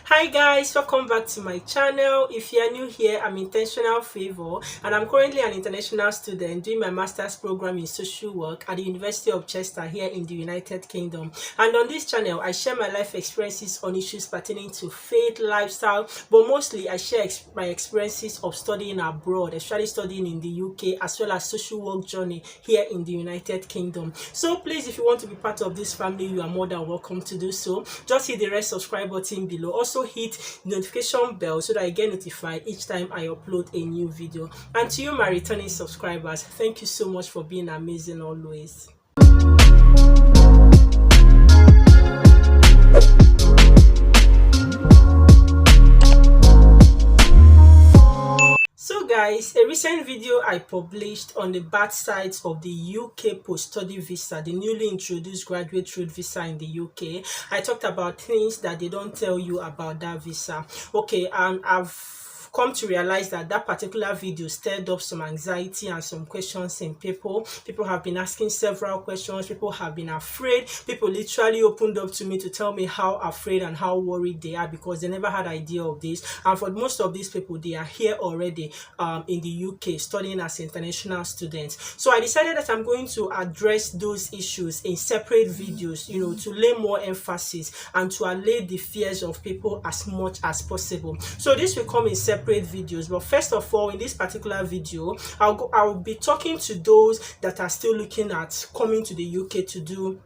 Hi guys, welcome back to my channel. If you are new here, I'm Intentional Favor and I'm currently an international student doing my master's program in social work at the University of Chester here in the United Kingdom. And on this channel, I share my life experiences on issues pertaining to faith, lifestyle, but mostly I share my experiences of studying abroad, especially studying in the UK, as well as social work journey here in the United Kingdom. So please, if you want to be part of this family, you are more than welcome to do so. Just hit the red subscribe button below. Also hit the notification bell so that I get notified each time I upload a new video. And to you, my returning subscribers, thank you so much for being amazing always. So guys, a recent video I published on the bad sides of the UK post-study visa, the newly introduced graduate route visa in the UK. I talked about things that they don't tell you about that visa. Okay, I've come to realize that that particular video stirred up some anxiety and some questions in people. People have been asking several questions. People have been afraid. People literally opened up to me to tell me how afraid and how worried they are because they never had idea of this. And for most of these people, they are here already in the UK studying as international students. So I decided that I'm going to address those issues in separate videos, to lay more emphasis and to allay the fears of people as much as possible. So this will come in separate videos, but first of all, in this particular video, I'll be talking to those that are still looking at coming to the UK to do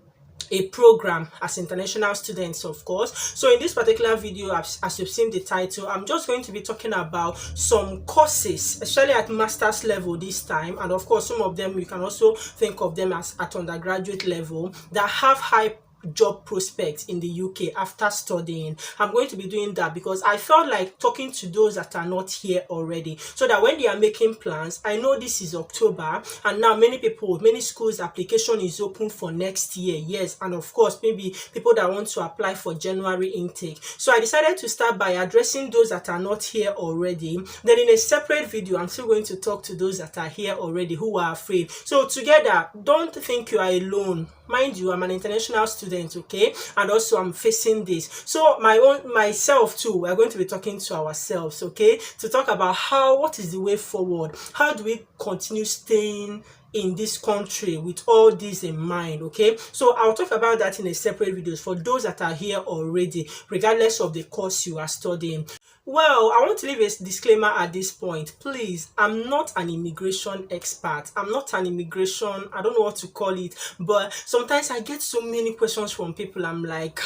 a program as international students, of course. So in this particular video, as you've seen the title, I'm just going to be talking about some courses, especially at master's level this time, and of course some of them you can also think of them as at undergraduate level, that have high job prospects in the UK after studying. I'm going to be doing that because I felt like talking to those that are not here already, so that when they are making plans, I know this is October and now many schools application is open for next year, yes, and of course maybe people that want to apply for January intake. So I decided to start by addressing those that are not here already. Then in a separate video, I'm still going to talk to those that are here already who are afraid. So together, don't think you are alone. Mind you, I'm an international student, okay, and also I'm facing this. So myself too, we're going to be talking to ourselves, okay, to talk about what is the way forward. How do we continue staying in this country with all this in mind? Okay, so I'll talk about that in a separate videos for those that are here already, regardless of the course you are studying. Well, I want to leave a disclaimer at this point. Please, I'm not an immigration expert. I'm not an immigration, I don't know what to call it, but sometimes I get so many questions from people. I'm like,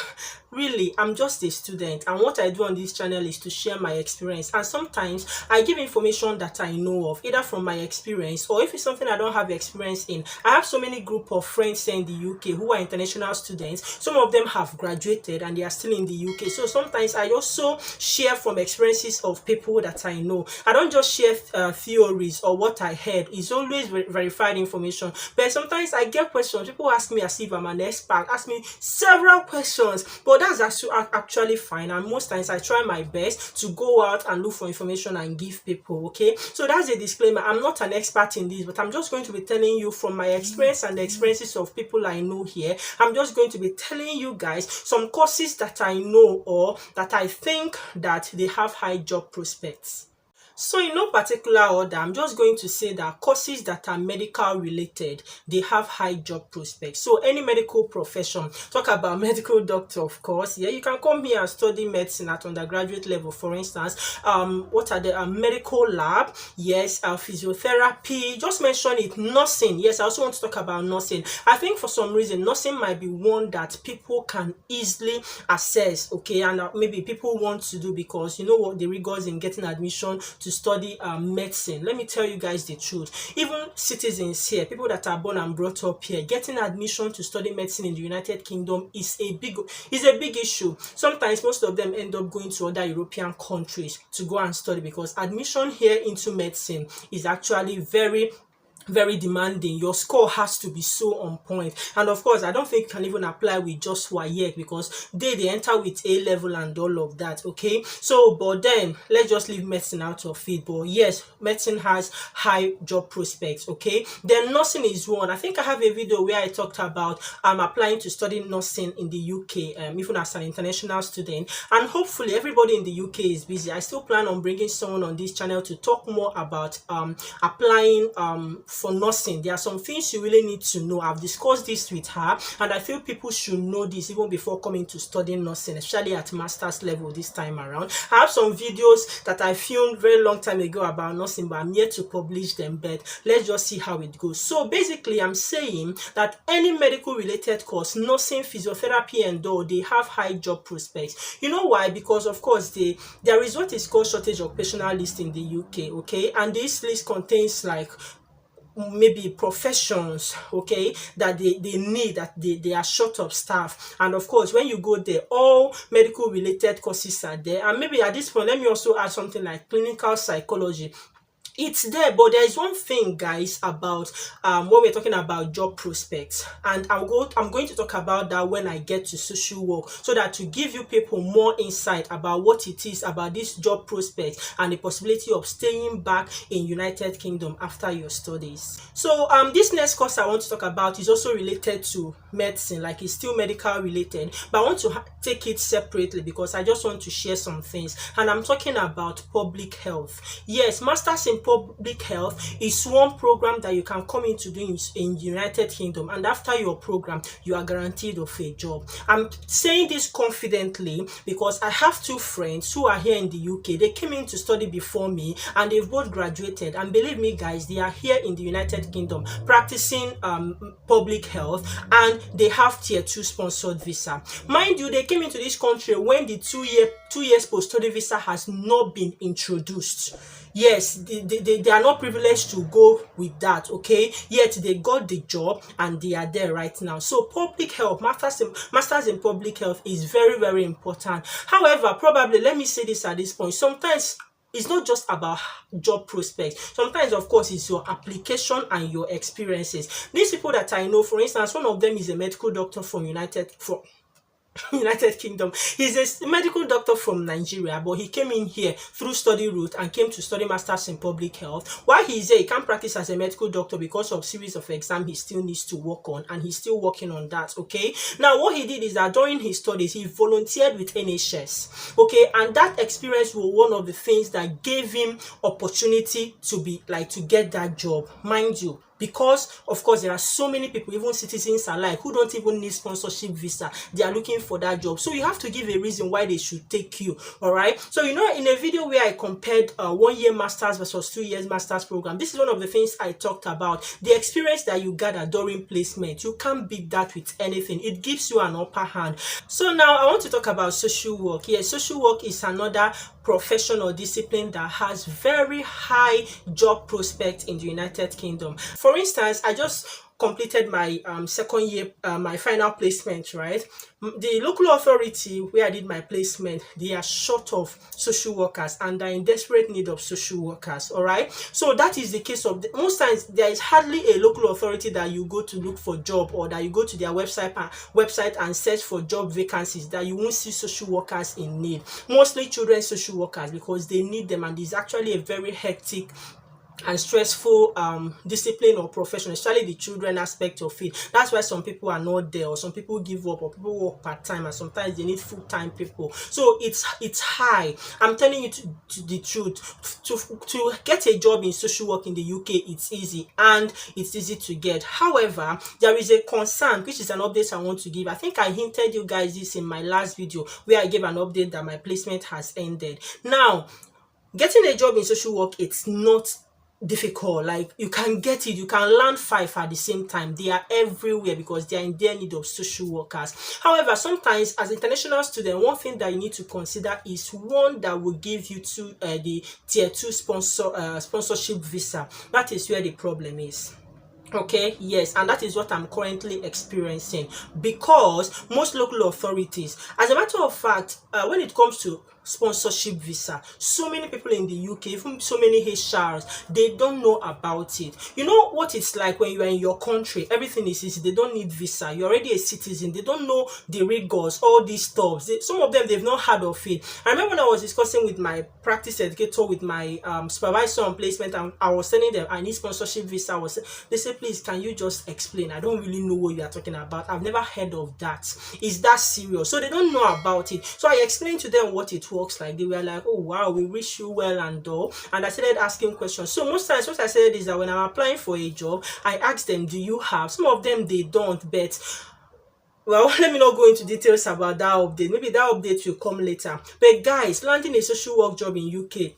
really, I'm just a student, and what I do on this channel is to share my experience, and sometimes I give information that I know of, either from my experience or if it's something I don't have experience in. I have so many group of friends here in the UK who are international students. Some of them have graduated and they are still in the UK, so sometimes I also share from experiences of people that I know. I don't just share theories or what I heard. It's always verified information, but sometimes I get questions. People ask me as if I'm an expert, ask me several questions, but that's actually fine, and most times I try my best to go out and look for information and give people, okay? So that's a disclaimer. I'm not an expert in this, but I'm just going to be telling you from my experience and the experiences of people I know here. I'm just going to be telling you guys some courses that I know or that I think that they have high job prospects. So in no particular order, I'm just going to say that courses that are medical related, they have high job prospects. So any medical profession, talk about medical doctor, of course. Yeah, you can come here and study medicine at undergraduate level, for instance. What are the medical lab? Yes, physiotherapy. Just mention it. Nursing. Yes, I also want to talk about nursing. I think for some reason, nursing might be one that people can easily access, okay, and maybe people want to do because you know what the rigors in getting admission to study medicine. Let me tell you guys the truth. Even citizens here, people that are born and brought up here, getting admission to study medicine in the United Kingdom is a big issue. Sometimes most of them end up going to other European countries to go and study because admission here into medicine is actually very very demanding. Your score has to be so on point. And of course, I don't think you can even apply with just WAEC, because they enter with A level and all of that. Okay, so but then let's just leave medicine out of it. But yes, medicine has high job prospects. Okay, then nursing is one. I think I have a video where I talked about applying to study nursing in the UK, even as an international student. And hopefully everybody in the UK is busy. I still plan on bringing someone on this channel to talk more about applying for nursing. There are some things you really need to know. I've discussed this with her, and I feel people should know this even before coming to study nursing, especially at master's level this time around. I have some videos that I filmed very long time ago about nursing, but I'm yet to publish them. But let's just see how it goes. So basically, I'm saying that any medical related course, nursing, physiotherapy, and all, they have high job prospects. You know why? Because of course there is what is called shortage of occupational list in the UK. Okay, and this list contains like maybe professions, okay, that they need, that they are short of staff. And of course, when you go there, all medical related courses are there. And maybe at this point, let me also add something like clinical psychology. It's there, but there is one thing, guys, about when we're talking about job prospects, and I'm going to talk about that when I get to social work, so that to give you people more insight about what it is about this job prospect and the possibility of staying back in United Kingdom after your studies. So this next course I want to talk about is also related to medicine, like it's still medical related, but I want to take it separately because I just want to share some things. And I'm talking about public health. Yes, masters in public health is one program that you can come into doing in United Kingdom, and after your program you are guaranteed of a job. I'm saying this confidently because I have two friends who are here in the UK. They came in to study before me and they've both graduated, and believe me guys, they are here in the United Kingdom practicing public health, and they have tier 2 sponsored visa. Mind you, they came into this country when the 2 years post-study visa has not been introduced. Yes, they are not privileged to go with that, okay? Yet they got the job and they are there right now. So public health, masters in public health is very, very important. However, probably, let me say this at this point, sometimes it's not just about job prospects. Sometimes, of course, it's your application and your experiences. These people that I know, for instance, one of them is a medical doctor from United Kingdom. He's a medical doctor from Nigeria, but he came in here through study route and came to study masters in public health. While he's there, he can't practice as a medical doctor because of series of exams he still needs to work on, and he's still working on that. Okay, now what he did is that during his studies he volunteered with NHS, okay, and that experience was one of the things that gave him opportunity to get that job, mind you. Because of course there are so many people, even citizens alike, who don't even need sponsorship visa. They are looking for that job, so you have to give a reason why they should take you. All right, so you know, in a video where I compared 1 year masters versus 2 years masters program, this is one of the things I talked about. The experience that you gather during placement, you can't beat that with anything. It gives you an upper hand. So now I want to talk about social work. Yes, social work is another profession or discipline that has very high job prospects in the United Kingdom. For instance, I just completed my second year, my final placement, right? The local authority where I did my placement, they are short of social workers and are in desperate need of social workers. All right, so that is the case of most times there is hardly a local authority that you go to look for job, or that you go to their website and search for job vacancies, that you won't see social workers in need. Mostly children's social workers, because they need them, and it's actually a very hectic and stressful discipline or profession, especially the children aspect of it. That's why some people are not there, or some people give up, or people work part-time, and sometimes they need full-time people. So it's high. I'm telling you the truth. To get a job in social work in the UK, it's easy, and it's easy to get. However, there is a concern, which is an update I want to give. I think I hinted you guys this in my last video where I gave an update that my placement has ended. Now, getting a job in social work, it's not difficult. Like, you can get it, you can learn 5 at the same time. They are everywhere because they are in their need of social workers. However, sometimes as an international student, one thing that you need to consider is one that will give you the tier 2 sponsorship visa. That is where the problem is. Okay, yes, and that is what I'm currently experiencing, because most local authorities, as a matter of fact, when it comes to sponsorship visa, so many people in the UK, even so many HRs, they don't know about it. You know what it's like when you are in your country, everything is easy, they don't need visa, you're already a citizen, they don't know the rigors, all these stuff. Some of them, they've not heard of it. I remember when I was discussing with my practice educator, with my supervisor on placement, and I was telling them I need sponsorship visa. They say, please, can you just explain? I don't really know what you are talking about. I've never heard of that. Is that serious? So they don't know about it. So I explained to them what it works like. They were like, oh wow, we wish you well and all. And I started asking questions. So most times what I said is that when I'm applying for a job, I ask them, do you have? Some of them, they don't, but well, let me not go into details about that update. Maybe that update will come later. But guys, landing a social work job in UK,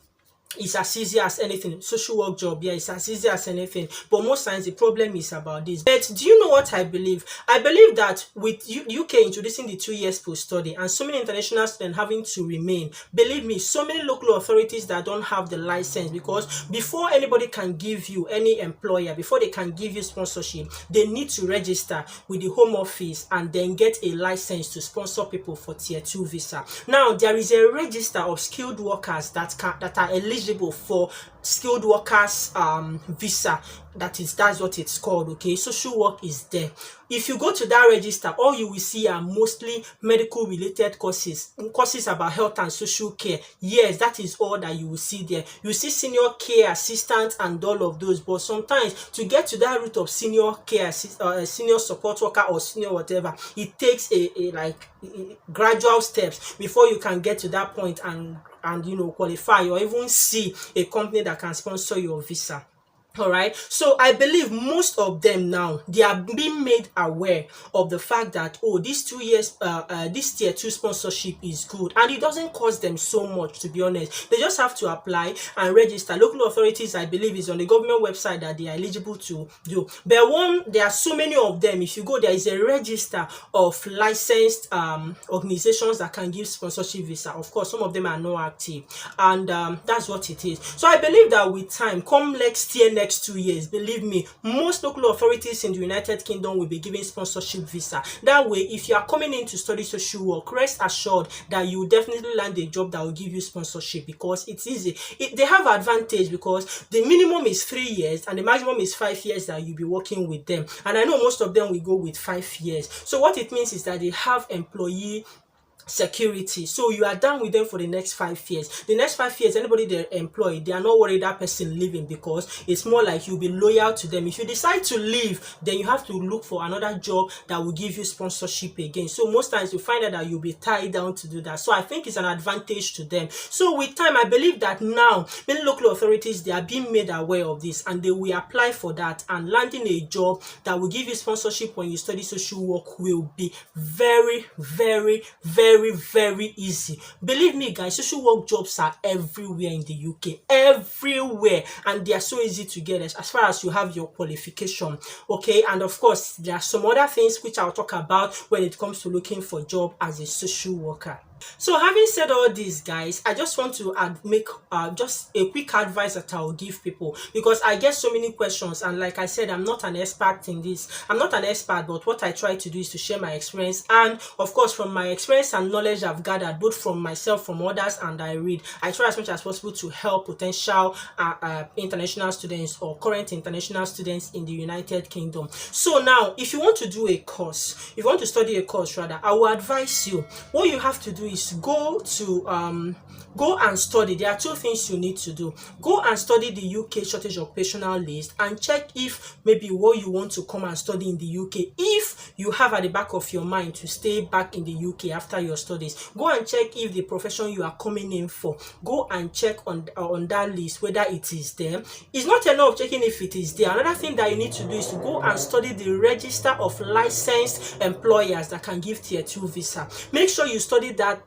it's as easy as anything. Social work job, yeah, it's as easy as anything. But most times the problem is about this. But do you know what I believe? I believe that with UK introducing the 2 years post study and so many international students having to remain, believe me, so many local authorities that don't have the license, because before anybody can give you, any employer, before they can give you sponsorship, they need to register with the Home Office and then get a license to sponsor people for tier 2 visa. Now there is a register of skilled workers that are eligible for skilled workers visa. That's what it's called. Okay, social work is there. If you go to that register, all you will see are mostly medical related courses about health and social care. Yes, that is all that you will see there. You see senior care assistant and all of those, but sometimes to get to that route of senior care senior support worker or senior whatever, it takes a gradual steps before you can get to that point and qualify or even see a company that can sponsor your visa. All right, so I believe most of them now, they are being made aware of the fact that, oh, this 2 years this tier 2 sponsorship is good, and it doesn't cost them so much, to be honest. They just have to apply and register. Local authorities, I believe, is on the government website that they are eligible to do. But there are so many of them. If you go, there is a register of licensed organizations that can give sponsorship visa. Of course, some of them are not active, and that's what it is. So I believe that with time, come next 2 years, believe me, most local authorities in the United Kingdom will be giving sponsorship visa. That way, if you are coming in to study social work, rest assured that you will definitely land a job that will give you sponsorship, because it's easy. They have advantage because the minimum is 3 years and the maximum is 5 years that you'll be working with them. And I know most of them will go with 5 years. So what it means is that they have employee security, so you are done with them for the next 5 years. The next 5 years, anybody they employ, they are not worried that person leaving, because it's more like you'll be loyal to them. If you decide to leave, then you have to look for another job that will give you sponsorship again. So most times you find out that you'll be tied down to do that. So I think it's an advantage to them. So with time, I believe that now many local authorities, they are being made aware of this, and they will apply for that, and landing a job that will give you sponsorship when you study social work will be very, very, very, very easy. Believe me, guys, social work jobs are everywhere in the UK, everywhere, and they are so easy to get as far as you have your qualification. Okay, and of course there are some other things which I'll talk about when it comes to looking for a job as a social worker. So having said all this, guys, I just want to make just a quick advice that I will give people, because I get so many questions, and like I said, I'm not an expert in this. I'm not an expert, but what I try to do is to share my experience, and of course from my experience and knowledge I've gathered both from myself, from others, and I read, I try as much as possible to help potential international students or current international students in the United Kingdom. So now, if you want to do a course, if you want to study a course rather, I will advise you, what you have to do is go and study. There are 2 things you need to do. Go and study the UK shortage occupational list and check if maybe what you want to come and study in the UK, if you have at the back of your mind to stay back in the UK after your studies. Go and check if the profession you are coming in for, go and check on that list whether it is there. It's not enough checking if it is there. Another thing that you need to do is to go and study the register of licensed employers that can give tier 2 visa. Make sure you study that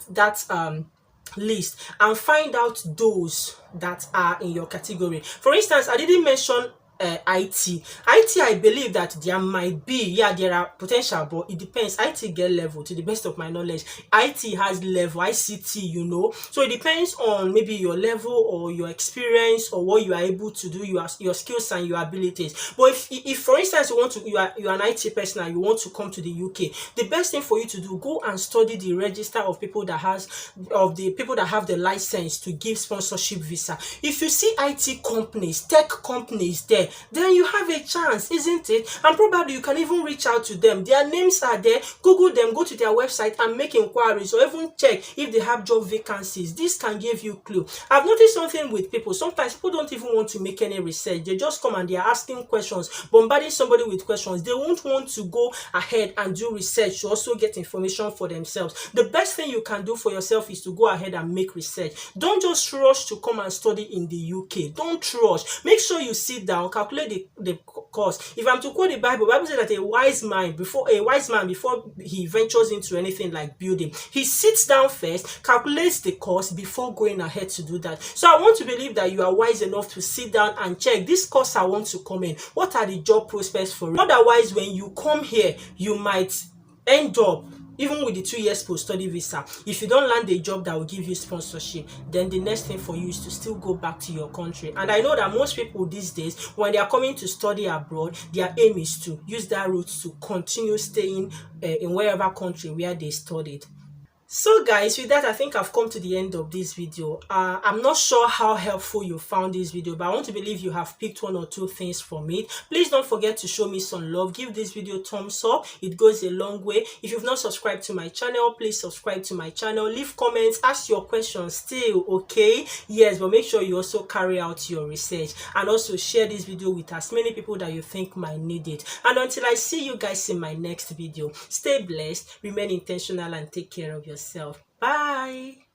list and find out those that are in your category. For instance, I didn't mention IT. I believe that there might be, yeah, there are potential, but it depends. IT get level, to the best of my knowledge. IT has level, ICT, you know. So it depends on maybe your level or your experience or what you are able to do, your skills and your abilities. But if for instance you are an IT person and you want to come to the UK, the best thing for you to do, go and study the register of people that have the license to give sponsorship visa. If you see IT companies, tech companies there, then you have a chance, isn't it? And probably you can even reach out to them. Their names are there. Google them, go to their website and make inquiries, or even check if they have job vacancies. This can give you clue. I've noticed something with people. Sometimes people don't even want to make any research. They just come and they are asking questions, bombarding somebody with questions. They won't want to go ahead and do research to also get information for themselves. The best thing you can do for yourself is to go ahead and make research. Don't just rush to come and study in the UK. Don't rush. Make sure you sit down, calculate the cost. If I'm to quote the Bible says that a wise man before he ventures into anything like building, he sits down first, calculates the cost before going ahead to do that. So I want to believe that you are wise enough to sit down and check this course I want to come in. What are the job prospects for it? Otherwise, when you come here, you might end up, even with the 2 years post-study visa, if you don't land a job that will give you sponsorship, then the next thing for you is to still go back to your country. And I know that most people these days, when they are coming to study abroad, their aim is to use that route to continue staying in wherever country where they studied. So guys, with that, I think I've come to the end of this video. I'm not sure how helpful you found this video, but I want to believe you have picked one or two things from it. Please don't forget to show me some love. Give this video a thumbs up. It goes a long way. If you've not subscribed to my channel, please subscribe to my channel. Leave comments, ask your questions still, okay? Yes, but make sure you also carry out your research, and also share this video with as many people that you think might need it. And until I see you guys in my next video, stay blessed, remain intentional, and take care of yourself. Bye.